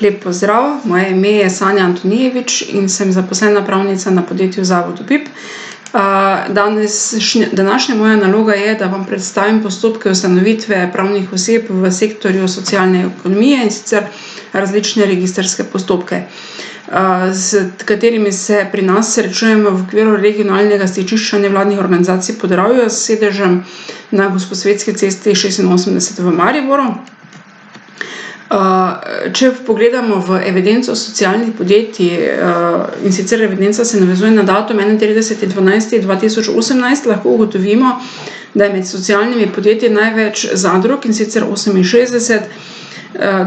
Lep pozdrav, moje ime je Sanja Antonijevič in sem zaposlena pravnica na podjetju Zavod Obip. Današnja moja naloga je, da vam predstavim postopke ustanovitve pravnih oseb v sektorju socialne ekonomije, in sicer različne registrske postopke, s katerimi se pri nas srečujemo v okviru regionalnega stičišča nevladnih organizacij Podravje s sedežem na Gosposvetski cesti 86 v Mariboru. Če pogledamo v evidenco socialnih podjetij, in sicer evidenca se navezuje na datum 31.12.2018, lahko ugotovimo, da je med socialnimi podjetji največ zadrug, in sicer 68,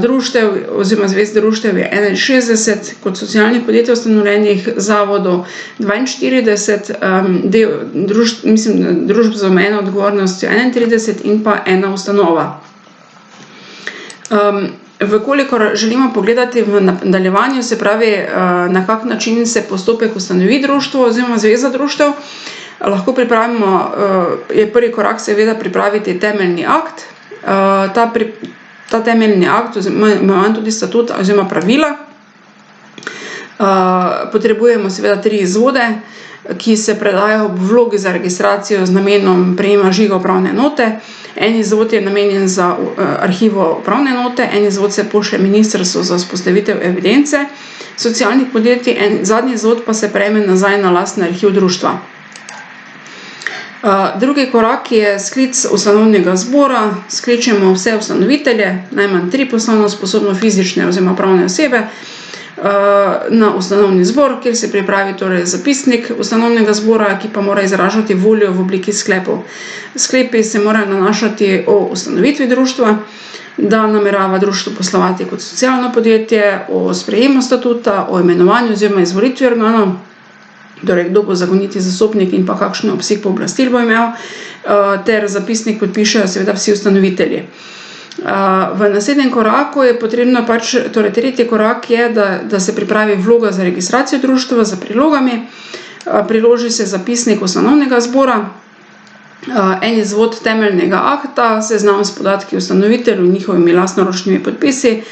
društev oziroma zvez društev je 61, kot socialnih podjetij ustanovljenih zavodov 42, družb z omejeno odgovornostjo 31 in pa ena ustanova. Vkolikor želimo pogledati v nadaljevanju, se pravi, na kak način se postopek ustanovi društvo oziroma zveza društev, lahko pripravimo, je prvi korak seveda pripraviti temeljni akt. Ta temeljni akt, imenovan tudi statut oziroma pravila, potrebujemo seveda 3 izvode, ki se predajo ob vlogi za registracijo z namenom prejema žiga upravne enote. En izvod je namenjen za arhivo upravne enote, en izvod se pošlje ministrstvu za vzpostavitev evidence socialnih podjetij, zadnji izvod pa se prejme nazaj na lastni arhiv društva. Drugi korak je sklic ustanovnega zbora. Skličemo vse ustanovitelje, najmanj 3 poslovno sposobne fizične oziroma pravne osebe, na ustanovni zbor, kjer se pripravi torej zapisnik ustanovnega zbora, ki pa mora izražati voljo v obliki sklepov. Sklepi se morajo nanašati o ustanovitvi društva, da namerava društvo poslovati kot socialno podjetje, o sprejemu statuta, o imenovanju oziroma izvolitvi organov, torej kdo bo zakoniti zastopnik in pa kakšen obseg pooblastil bo imel, ter zapisnik podpišejo seveda vsi ustanovitelji. V naslednjem koraku je potrebno torej tretji korak je, da se pripravi vloga za registracijo društva z prilogami, priloži se zapisnik ustanovnega zbora, en izvod temeljnega akta, seznam s podatki ustanoviteljev in njihovimi lastnoročnimi podpisi,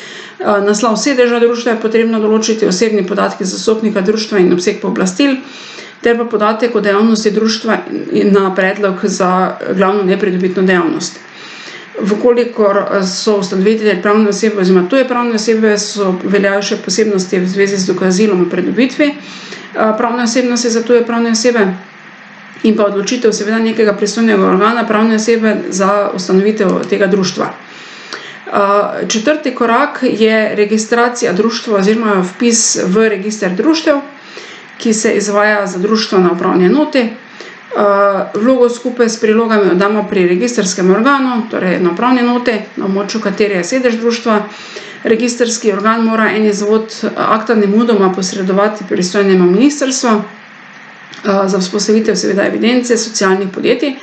naslov sedeža društva je potrebno določiti, osebni podatki zastopnika društva in obseg pooblastil, ter pa podatek o dejavnosti društva na predlog za glavno nepridobitno dejavnost. Vkolikor so ustanovitelji pravne osebe oziroma tuje pravne osebe, veljajo še posebnosti v zvezi z dokazilom o pridobitvi pravne osebnosti za tuje pravne osebe in pa odločitev seveda nekega pristojnega organa pravne osebe za ustanovitev tega društva. Četrti korak je registracija društva oziroma vpis v register društev, ki se izvaja za društvo na upravni enoti. Vlogo skupaj s prilogami oddamo pri registrskem organu, torej na upravni enoti, na območju katere je sedež društva. Registrski organ mora en izvod akta nemudoma posredovati pristojnemu ministrstvu za vzpostavitev seveda evidence socialnih podjetij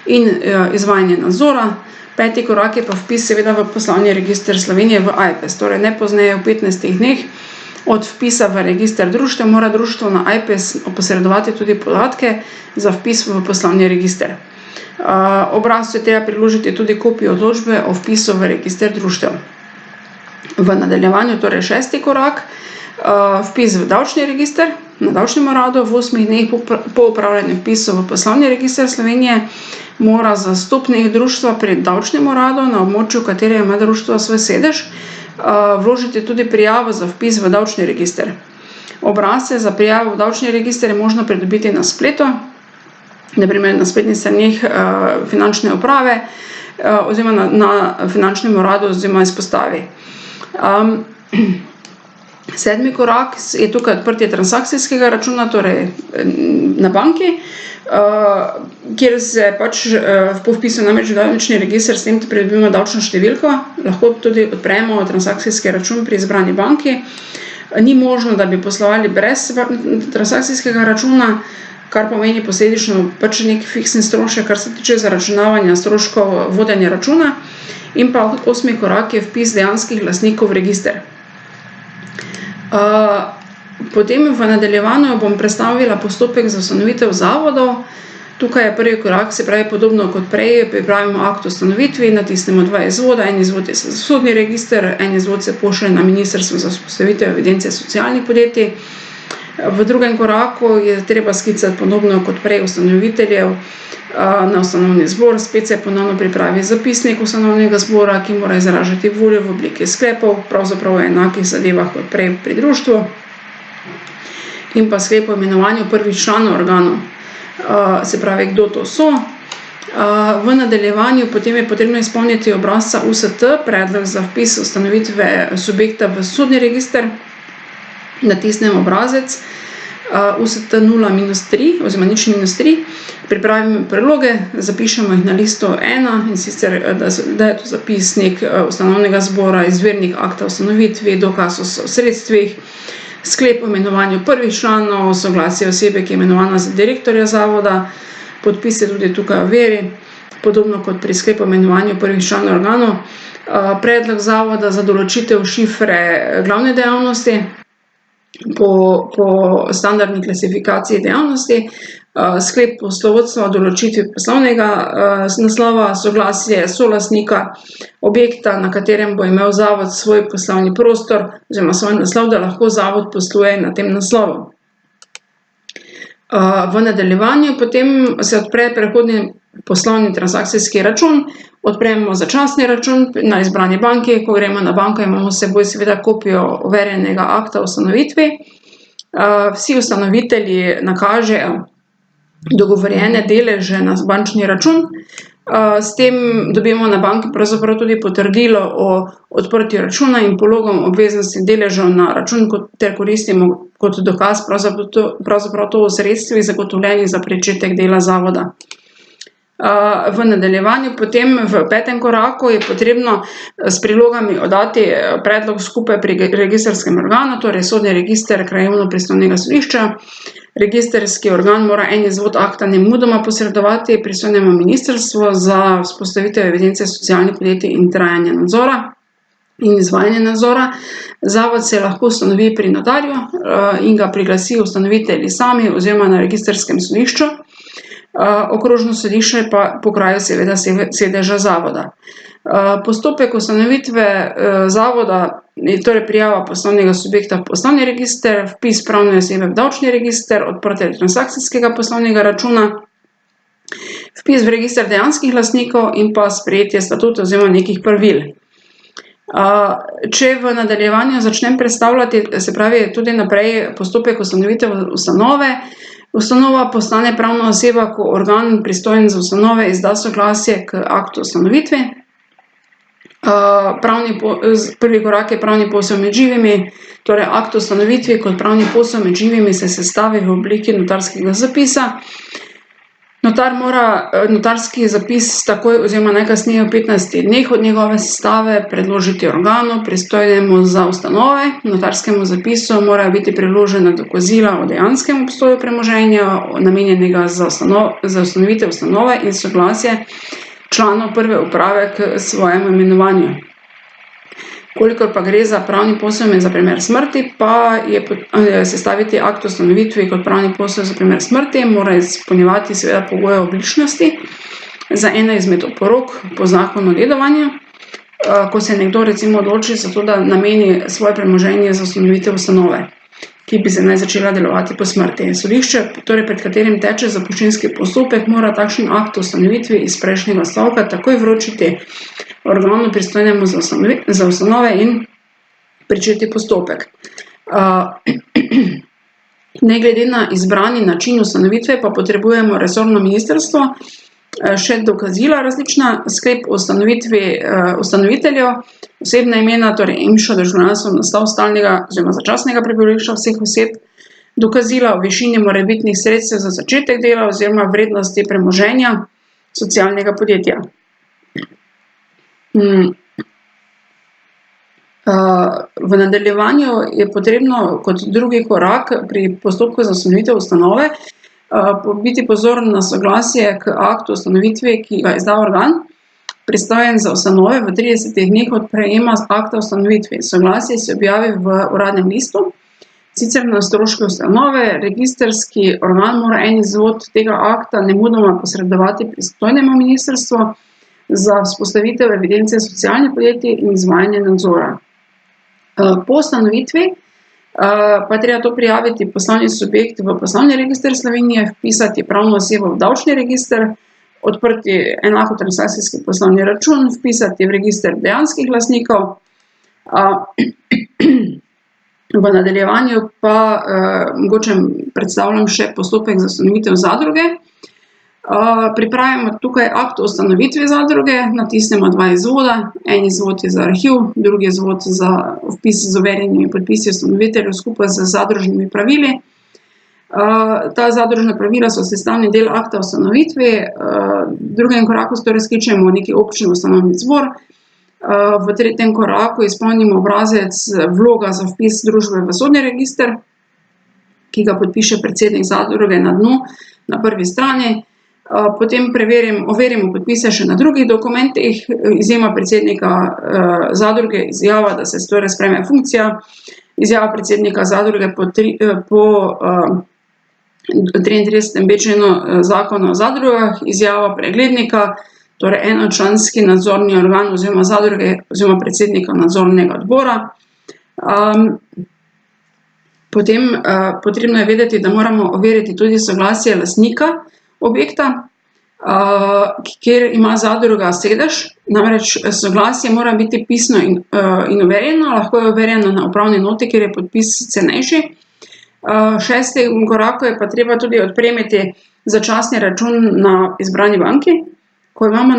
in izvajanje nadzora. 5. korak je pa vpis seveda v poslovni register Slovenije v AJPES, torej ne pozneje v 15 dneh od vpisa v register društev mora društvo na AJPES posredovati tudi podatke za vpis v poslovni register. Obrazcu je treba priložiti tudi kopijo odločbe o vpisu v register društev. V nadaljevanju torej 6. korak, vpis v davčni register na davčnem uradu. V 8 dneh po opravljanju vpisu v poslovni register Slovenije mora zastopnik društva pri davčnem uradu, na območju katerega ima društvo svoj sedež, vložiti tudi prijavo za vpis v davčni register. Obrazce za prijavo v davčni register je možno pridobiti na spletu, na primer na spletnih straneh finančne uprave oziroma na finančnem uradu oziroma izpostavi. 7. korak je tukaj odprtje transakcijskega računa, torej na banki, kjer se po vpisu namreč v davčni register s tem pridobimo davčno številko, lahko tudi odpremo transakcijski račun pri izbrani banki. Ni možno, da bi poslovali brez transakcijskega računa, kar pomeni posledično nek fiksni strošek, kar se tiče zaračunavanja stroškov vodenja računa. In pa 8. korak je vpis dejanskih lastnikov v register. Potem v nadaljevanju bom predstavila postopek za ustanovitev zavodov. Tukaj je prvi korak, se pravi podobno kot prej, pripravimo akt o ustanovitvi, natisnemo 2 izvoda, en izvod je sodni register, en izvod se pošlje na Ministrstvo za vzpostavitev evidence socialnih podjetij. V drugem koraku je treba sklicati podobno kot prej ustanoviteljev na ustanovni zbor, spet se ponovno pripravi zapisnik ustanovnega zbora, ki mora izražati voljo v obliki sklepov, pravzaprav v enakih zadevah kot prej pri društvu, in pa sklep o imenovanju prvih članov organov, se pravi, kdo to so. V nadaljevanju potem je potrebno izpolniti obrazca UST, predlog za vpis ustanovitve subjekta v sodni register, natisnemo obrazec UST 0-3 oziroma 0-3, pripravimo priloge, zapišemo jih na listu 1, in sicer, da je to zapisnik ustanovnega zbora, izvirnik akta o ustanovitvi, dokaz o sredstvih, sklep o imenovanju prvih članov, soglasje osebe, ki je imenovana za direktorja zavoda, podpis je tudi tukaj overi, podobno kot pri sklepu o imenovanju prvih članov organov, predlog zavoda za določitev šifre glavne dejavnosti po standardni klasifikaciji dejavnosti, sklep poslovodstva o določitvi poslovnega naslova, soglasje solastnika objekta, na katerem bo imel zavod svoj poslovni prostor oziroma svoj naslov, da lahko zavod posluje na tem naslovu. V nadaljevanju potem se odpre prehodni poslovni transakcijski račun, odpremo začasni račun na izbrani banki, ko gremo na banko, imamo s seboj seveda kopijo overjenega akta o ustanovitvi. Vsi ustanovitelji nakažejo dogovorjene deleže na bančni račun, s tem dobimo na banki pravzaprav tudi potrdilo o odprtju računa in pologom obveznosti deležev na račun ter koristimo kot dokaz pravzaprav to o sredstvih zagotovljenih za pričetek dela zavoda. V nadaljevanju potem v 5. koraku je potrebno s prilogami oddati predlog skupaj pri registrskem organu, torej sodni register krajevno pristojnega sodišča. Registrski organ mora en izvod akta nemudoma posredovati pristojnemu ministrstvu za vzpostavitev evidence socialnih podjetij in trajanje nadzora in izvajanje nadzora. Zavod se lahko ustanovi pri notarju in ga priglasi ustanovitelji sami oziroma na registrskem sodišču. Okrožno sodišče pa po kraju seveda sedeža zavoda. Postopek ustanovitve zavoda je torej prijava poslovnega subjekta v poslovni register, vpis pravne osebe v davčni register, odprtje transakcijskega poslovnega računa, vpis v register dejanskih lastnikov in pa sprejetje statuta oziroma nekih pravil. Če v nadaljevanju začnem predstavljati, se pravi tudi naprej postopek ustanovitve ustanove, ustanova postane pravna oseba, ko organ pristojen za ustanove izda soglasje k aktu o ustanovitvi. Prvi korak je pravni posel med živimi, torej akt o ustanovitvi kot pravni posel med živimi se sestavi v obliki notarskega zapisa. Notar mora notarski zapis takoj oziroma najkasneje v 15 dneh od njegove sestave predložiti organu, pristojnemu za ustanove. Notarskemu zapisu morajo biti priložena dokazila o dejanskem obstoju premoženja, namenjenega za ustanovitev ustanove, in soglasje članov prve uprave k svojemu imenovanju. Kolikor pa gre za pravni posel za primer smrti, pa je sestaviti akt o ustanovitvi kot pravni posel za primer smrti, mora izpolnjevati seveda pogoje obličnosti za eno izmed oporok po zakonu o dedovanju, ko se nekdo recimo odloči za to, da nameni svoje premoženje za ustanovitev ustanove, ki bi se naj začela delovati po smrti. Sodišče, torej pred katerim teče zapuščinski postopek, mora takšen akt o ustanovitvi iz prejšnjega stavka takoj vročiti organu pristojnemu za ustanove in pričeti postopek. Ne glede na izbrani način ustanovitve pa potrebujemo resorno ministrstvo, še dokazila različna, sklep o ustanovitvi ustanoviteljev, osebna imena, torej EMŠO, državljanstvo, naslov stalnega oziroma začasnega prebivališča vseh oseb, dokazila o višini morebitnih sredstev za začetek dela oziroma vrednosti premoženja socialnega podjetja. V nadaljevanju je potrebno kot drugi korak pri postopku za ustanovitev ustanove biti pozoren na soglasje k aktu o ustanovitvi, ki ga izda organ, pristojen za ustanove v 30 dneh od prejema akta o ustanovitvi. Soglasje se objavi v Uradnem listu, sicer na stroške ustanove, registrski organ mora en izvod tega akta nemudoma posredovati pristojnemu ministrstvu za vzpostavitev evidence socialnih podjetij in izvajanje nadzora. Po ustanovitvi pa je treba to prijaviti poslovni subjekt v poslovni register Slovenije, vpisati pravno osebo v davčni register, odprti enako transakcijski poslovni račun, vpisati v register dejanskih lastnikov. V nadaljevanju pa mogoče predstavljam še postopek za ustanovitev zadruge. Pripravimo tukaj akt o ustanovitvi zadruge, natisnemo 2 izvoda, en izvod je za arhiv, drugi izvod za vpis z overjenimi podpisi ustanoviteljev skupaj z zadružnimi pravili. Ta zadružna pravila so sestavni del akta o ustanovitvi, v drugem koraku torej skličemo neki občni ustanovni zbor, v tretjem koraku izpolnimo obrazec vloga za vpis družbe v sodni register, ki ga podpiše predsednik zadruge na dnu, na prvi strani. Potem overimo podpise še na drugih dokumentih, izjema predsednika zadruge, izjava, da se torej sprejme funkcija, izjava predsednika zadruge po 33b členu Zakona o zadrugah, izjava preglednika, torej enočlanski nadzorni organ oziroma zadruge oziroma predsednika nadzornega odbora. Potem potrebno je vedeti, da moramo overiti tudi soglasje lastnika objekta, kjer ima zadruga sedež, namreč soglasje mora biti pisno in overjeno, lahko je overjeno na upravni enoti, kjer je podpis cenejši. V 6. koraku je pa treba tudi odpremiti začasni račun na izbrani banki. Ko gremo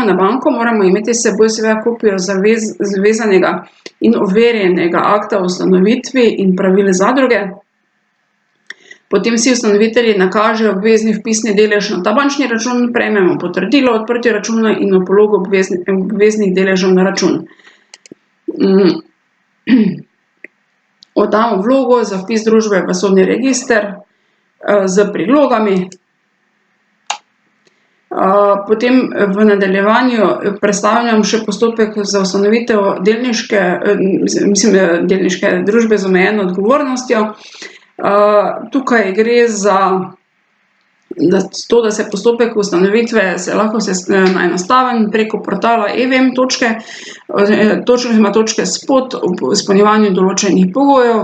na banko, moramo imeti s seboj seveda kopijo zavezanega in overjenega akta o ustanovitvi in pravil zadruge. Potem vsi ustanovitelji nakažejo obvezni vpisni delež na ta bančni račun, prejmemo potrdilo o odprtju računa in vpologu obveznih deležev na račun. Oddamo vlogo za vpis družbe v sodni register s prilogami. Potem v nadaljevanju predstavljam še postopek za ustanovitev delniške družbe z omejeno odgovornostjo. Tukaj gre za to, da se postopek ustanovitve se lahko enostaven preko portala e-vem točke spot ob izpolnjevanju določenih pogojev.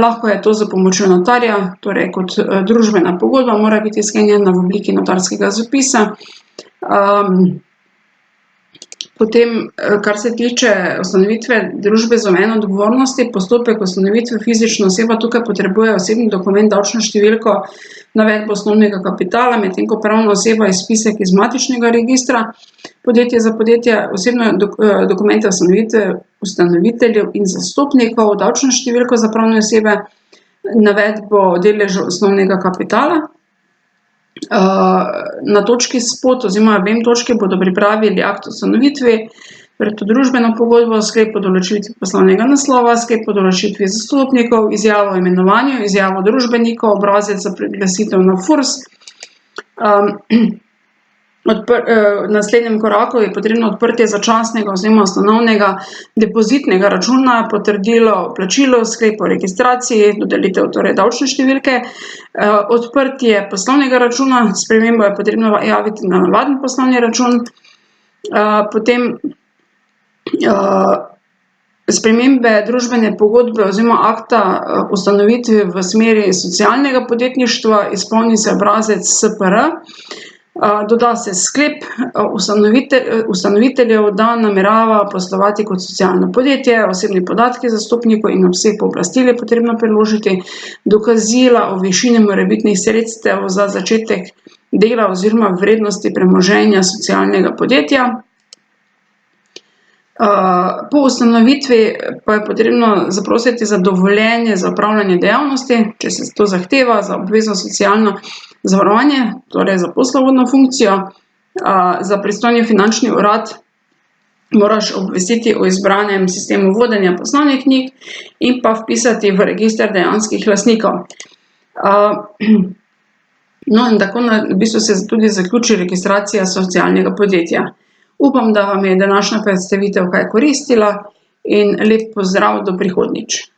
Lahko je to z pomočjo notarja, torej kot družbena pogodba mora biti sklenjena v obliki notarskega zapisa. Potem, kar se tiče ustanovitve družbe z omejeno odgovornostjo, postopek ustanovitve fizična oseba tukaj potrebuje osebni dokument, davčno številko, navedbo osnovnega kapitala, medtem ko pravna oseba izpisek iz matičnega registra, podjetje za podjetje, osebne dokumente ustanoviteljev in zastopnikov, davčno številko za pravne osebe, navedbo deležev osnovnega kapitala. Na točki spot oziroma vem točki bodo pripravili akt o ustanovitvi, torej to družbeno pogodbo, sklep o določitvi poslovnega naslova, sklep o določitvi zastopnikov, izjavo o imenovanju, izjavo družbenikov, obrazec za priglasitev na FURS. V naslednjem koraku je potrebno odprtje začasnega oziroma ustanovnega depozitnega računa, potrdilo o plačilu, sklep o registraciji, dodelitev torej davčne številke, odprtje poslovnega računa, spremembo je potrebno javiti na navaden poslovni račun, potem spremembe družbene pogodbe oziroma akta ustanovitve v smeri socialnega podjetništva, izpolni se obrazec SPR, doda se sklep ustanoviteljev, da namerava poslovati kot socialno podjetje, osebni podatki zastopnikov in obseg pooblastil je potrebno priložiti, dokazila o višini morebitnih sredstev za začetek dela oziroma vrednosti premoženja socialnega podjetja. Po ustanovitvi pa je potrebno zaprositi za dovoljenje za opravljanje dejavnosti, če se to zahteva, za obvezno socialno zavarovanje, torej za poslovodno funkcijo. Za pristojni finančni urad moraš obvestiti o izbranem sistemu vodenja poslovnih knjig in pa vpisati v register dejanskih lastnikov. No, in tako v bistvu se tudi zaključi registracija socialnega podjetja. Upam, da vam je današnja predstavitev kaj koristila in lep pozdrav do prihodnjič.